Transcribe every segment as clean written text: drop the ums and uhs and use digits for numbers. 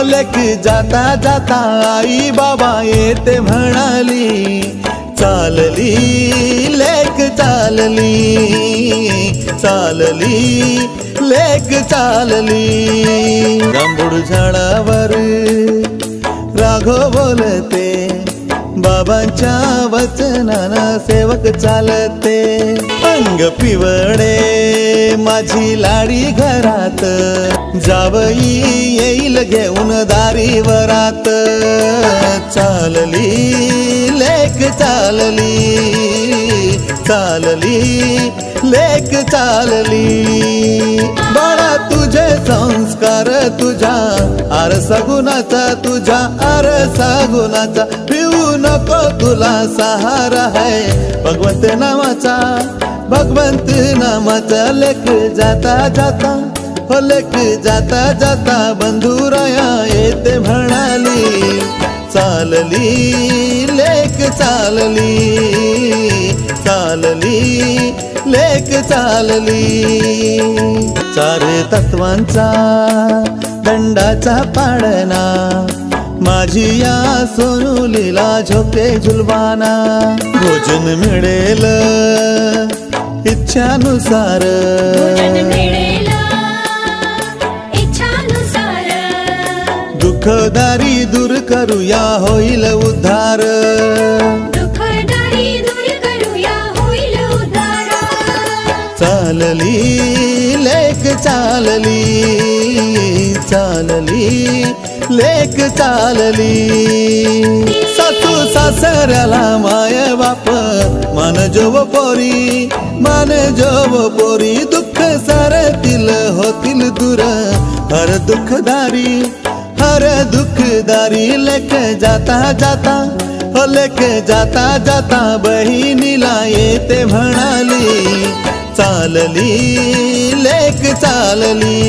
लेक जाता जाता आई बाबा येते म्हणाली, चालली लेक चालली, चालली लेक चालली. जांभूळ झाडावर राघव बोलते, बाबांच्या वचनानं सेवक चालते. अंग पिवळे माझी लाडी घरात, जावई येईल घेऊन दारी वरात. चालली लेक चालली, चालली लेक चालली. बाळा तुझे संस्कार तुझ्या आरसा गुणाचा, तुझ्या आरसा गुणाचा. पिऊ नको तुला सहारा है भगवंत नामाचा, भगवंत नामाचा. लेक जाता जाता, हो लेक जाता जाता बंधुराया येते म्हणाली, चालली लेक चालली, चालली लेक चालली. चार तत्वांचा दंडाचा पाळणा, माझी या सोनुलीला झोपे झुलवाना. भोजन मिळेल इच्छानुसार, दुःखदारी दूर करूया होईल उद्धार. चालली लेक चालली, चालली लेक चालली. सासू सासऱ्याला माय बाप मान जोव पोरी, मान जोव पोरी. दुःख सारतील होतील दूर हर दुःखदारी, हर दुःखदारी. लेक जाता जाता, हो लेक जाता जाता बहिणीला येते म्हणाली, चालली लेक चालली,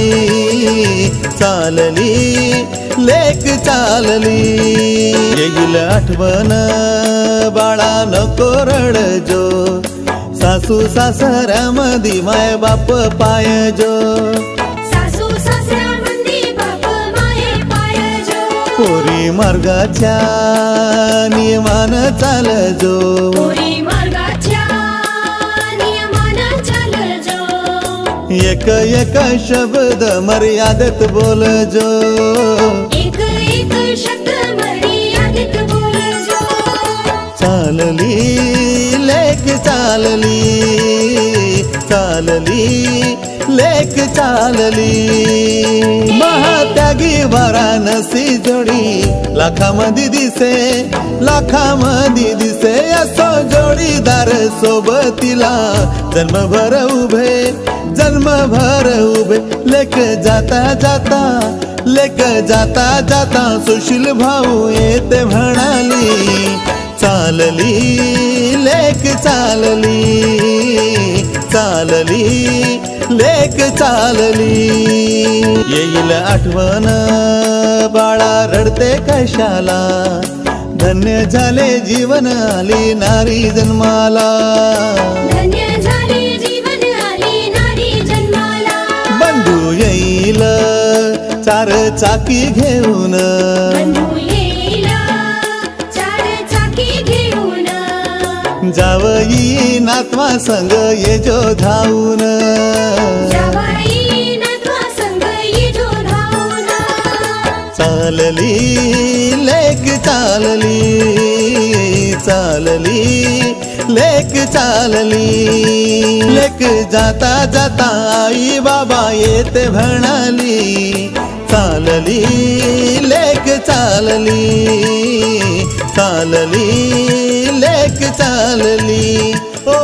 चालली लेक चालली. येईल आठवण बाळा नको रडजो, सासू सासऱ्यामधी माय बाप पायजो. पोरी मार्गाच्या नियमान चालजो, एक एक शब्द मर्यादेत बोलजो, एक एक शब्द मर्यादेत बोलजो. चालली लेक चालली, चालली लेक चालली. महात्यागी वाराणसी जोडी लाखामध्ये दिसे, लाखामध्ये दिसे. असो जोडीदार सोबतीला जन्मभर उभे, जन्मभर उभे. लेक जाता जाता, लेक जाता जाता सुशील भाऊ येते म्हणाली, चालली लेक चालली, चालली लेक चालली. येईल आठवण बाळा रडते कशाला, धन्य झाले जीवन आली नारी जन्माला. धन्य झाले जीवन आली नारी जन्माला. बंधू येईल चार चाकी घेऊन, बंधू येईल चार चाकी घेऊन. जावई नातवा संग ये जो धावून, जावई नातवा संग ये जो धावून. चालली लेक चालली, चालली लेक चालली. लेक जाता जाता आई बाबा येते म्हणाली, चालली लेक चालली, चालली लेक चालली. ओ